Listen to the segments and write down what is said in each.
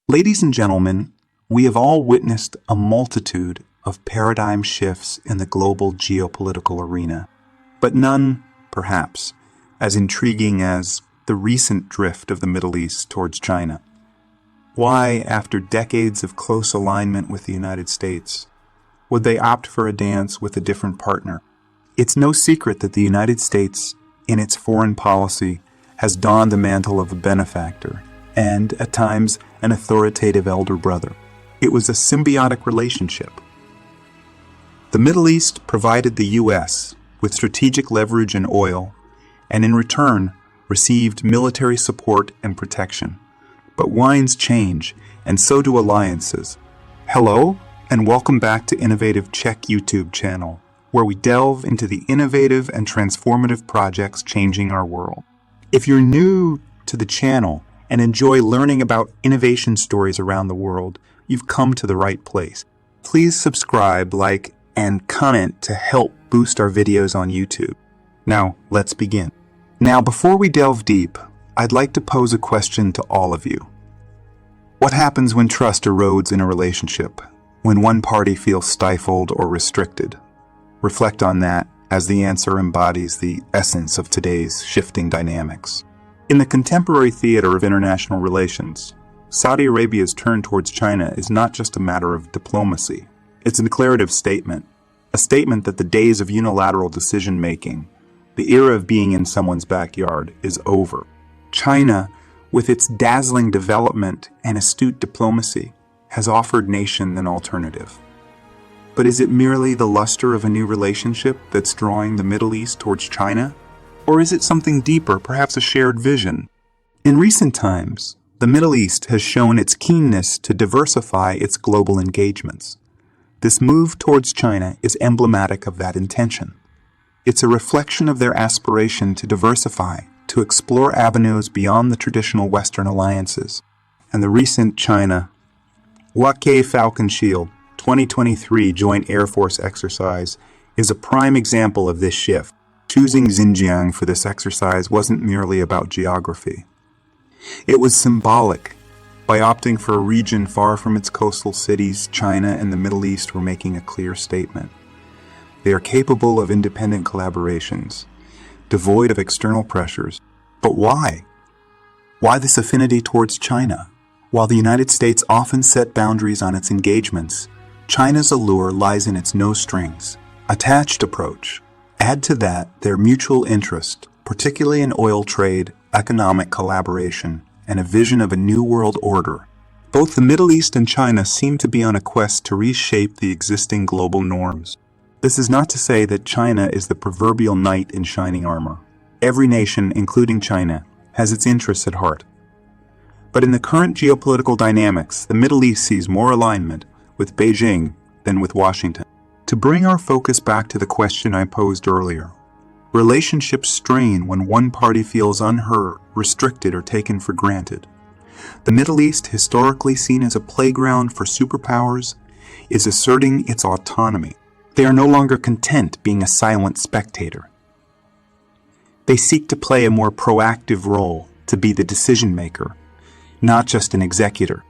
Ladies and gentlemen, we have all witnessed a multitude of paradigm shifts in the global geopolitical arena, but none, perhaps, as intriguing as the recent drift of the Middle East towards China. Why, after decades of close alignment with the United States, would they opt for a dance with a different partner? It's no secret that the United States, in its foreign policy, has donned the mantle of a benefactor and, at times, an authoritative elder brother. It was a symbiotic relationship. The Middle East provided the U.S. with strategic leverage in oil, and in return received military support and protection. But winds change, and so do alliances. Hello, and welcome back to Innovative Czech YouTube channel, where we delve into the innovative and transformative projects changing our world. If you're new to the channel and enjoy learning about innovation stories around the world, you've come to the right place. Please subscribe, like, and comment to help boost our videos on YouTube. Now, let's begin. Now, before we delve deep, I'd like to pose a question to all of you. What happens when trust erodes in a relationship? When one party feels stifled or restricted? Reflect on that, as the answer embodies the essence of today's shifting dynamics. In the contemporary theater of international relations, Saudi Arabia's turn towards China is not just a matter of diplomacy. It's a declarative statement, a statement that the days of unilateral decision-making, the era of being in someone's backyard, is over. China, with its dazzling development and astute diplomacy, has offered nations an alternative. But is it merely the luster of a new relationship that's drawing the Middle East towards China? Or is it something deeper, perhaps a shared vision? In recent times, the Middle East has shown its keenness to diversify its global engagements. This move towards China is emblematic of that intention. It's a reflection of their aspiration to diversify, to explore avenues beyond the traditional Western alliances. And the recent China Huaqi Falcon Shield 2023 Joint Air Force exercise is a prime example of this shift. Choosing Xinjiang for this exercise wasn't merely about geography. It was symbolic. By opting for a region far from its coastal cities, China and the Middle East were making a clear statement. They are capable of independent collaborations, devoid of external pressures. But why? Why this affinity towards China? While the United States often set boundaries on its engagements, China's allure lies in its no-strings, attached approach. Add to that their mutual interest, particularly in oil trade, economic collaboration, and a vision of a new world order. Both the Middle East and China seem to be on a quest to reshape the existing global norms. This is not to say that China is the proverbial knight in shining armor. Every nation, including China, has its interests at heart. But in the current geopolitical dynamics, the Middle East sees more alignment with Beijing than with Washington. To bring our focus back to the question I posed earlier, relationships strain when one party feels unheard, restricted, or taken for granted. The Middle East, historically seen as a playground for superpowers, is asserting its autonomy. They are no longer content being a silent spectator. They seek to play a more proactive role, to be the decision maker, not just an executor.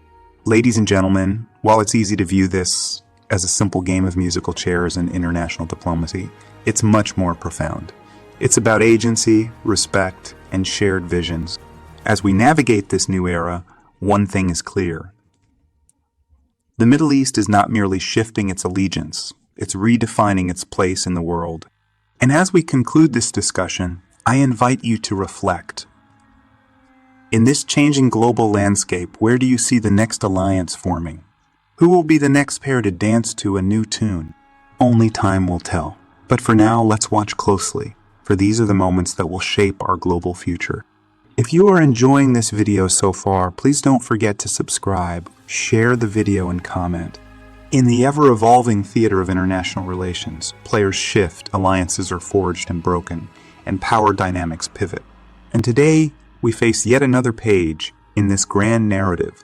Ladies and gentlemen, while it's easy to view this as a simple game of musical chairs in international diplomacy, it's much more profound. It's about agency, respect, and shared visions. As we navigate this new era, one thing is clear. The Middle East is not merely shifting its allegiance, it's redefining its place in the world. And as we conclude this discussion, I invite you to reflect. In this changing global landscape, where do you see the next alliance forming? Who will be the next pair to dance to a new tune? Only time will tell. But for now, let's watch closely, for these are the moments that will shape our global future. If you are enjoying this video so far, please don't forget to subscribe, share the video, and comment. In the ever-evolving theater of international relations, players shift, alliances are forged and broken, and power dynamics pivot. And today, we face yet another page in this grand narrative.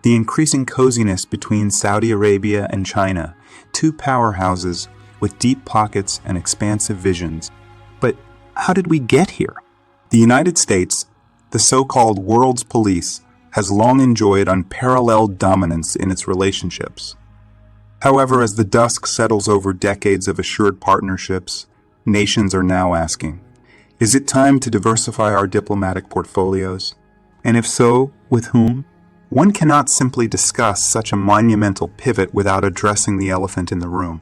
The increasing coziness between Saudi Arabia and China, two powerhouses with deep pockets and expansive visions. But how did we get here? The United States, the so-called world's police, has long enjoyed unparalleled dominance in its relationships. However, as the dust settles over decades of assured partnerships, nations are now asking, is it time to diversify our diplomatic portfolios? And if so, with whom? One cannot simply discuss such a monumental pivot without addressing the elephant in the room.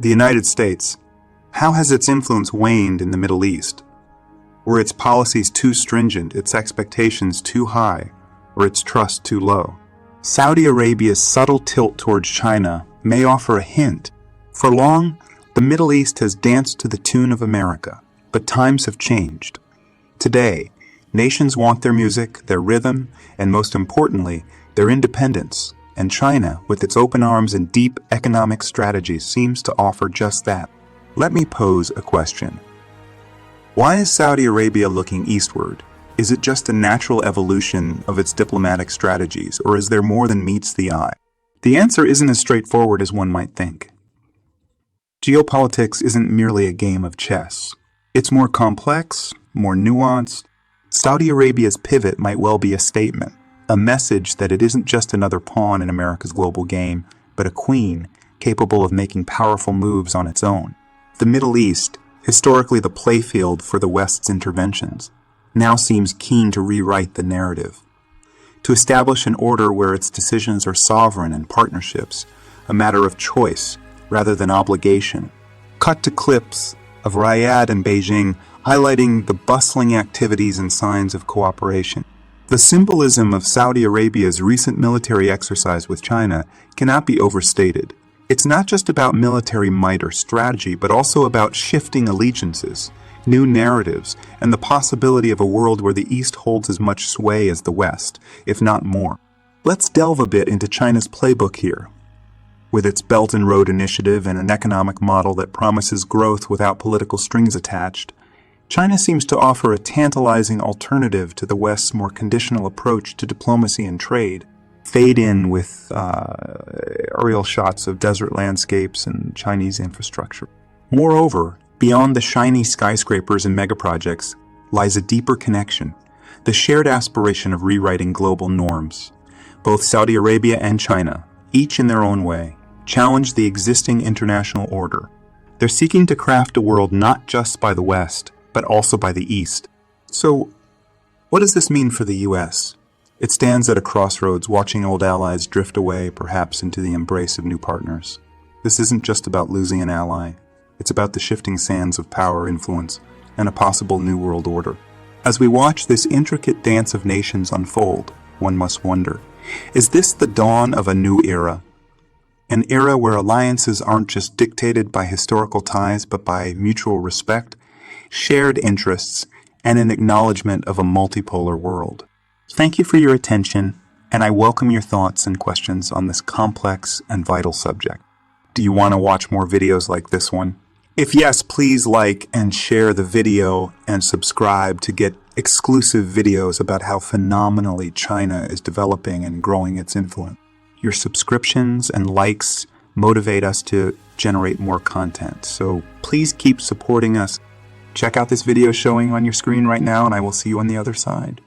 The United States. How has its influence waned in the Middle East? Were its policies too stringent, its expectations too high, or its trust too low? Saudi Arabia's subtle tilt towards China may offer a hint. For long, the Middle East has danced to the tune of America, but times have changed. Today, nations want their music, their rhythm, and most importantly, their independence. And China, with its open arms and deep economic strategies, seems to offer just that. Let me pose a question. Why is Saudi Arabia looking eastward? Is it just a natural evolution of its diplomatic strategies, or is there more than meets the eye? The answer isn't as straightforward as one might think. Geopolitics isn't merely a game of chess. It's more complex, more nuanced. Saudi Arabia's pivot might well be a statement, a message that it isn't just another pawn in America's global game, but a queen capable of making powerful moves on its own. The Middle East, historically the playfield for the West's interventions, now seems keen to rewrite the narrative, to establish an order where its decisions are sovereign and partnerships, a matter of choice rather than obligation. Cut to clips of Riyadh and Beijing highlighting the bustling activities and signs of cooperation. The symbolism of Saudi Arabia's recent military exercise with China cannot be overstated. It's not just about military might or strategy, but also about shifting allegiances, new narratives, and the possibility of a world where the East holds as much sway as the West, if not more. Let's delve a bit into China's playbook here. With its Belt and Road Initiative and an economic model that promises growth without political strings attached, China seems to offer a tantalizing alternative to the West's more conditional approach to diplomacy and trade. Fade in with aerial shots of desert landscapes and Chinese infrastructure. Moreover, beyond the shiny skyscrapers and megaprojects lies a deeper connection, the shared aspiration of rewriting global norms. Both Saudi Arabia and China, each in their own way, challenge the existing international order. They're seeking to craft a world not just by the West, but also by the East. So, what does this mean for the U.S.? It stands at a crossroads, watching old allies drift away, perhaps into the embrace of new partners. This isn't just about losing an ally. It's about the shifting sands of power, influence, and a possible new world order. As we watch this intricate dance of nations unfold, one must wonder, is this the dawn of a new era? An era where alliances aren't just dictated by historical ties, but by mutual respect, shared interests, and an acknowledgement of a multipolar world. Thank you for your attention, and I welcome your thoughts and questions on this complex and vital subject. Do you want to watch more videos like this one? If yes, please like and share the video and subscribe to get exclusive videos about how phenomenally China is developing and growing its influence. Your subscriptions and likes motivate us to generate more content, so please keep supporting us. Check out this video showing on your screen right now, and I will see you on the other side.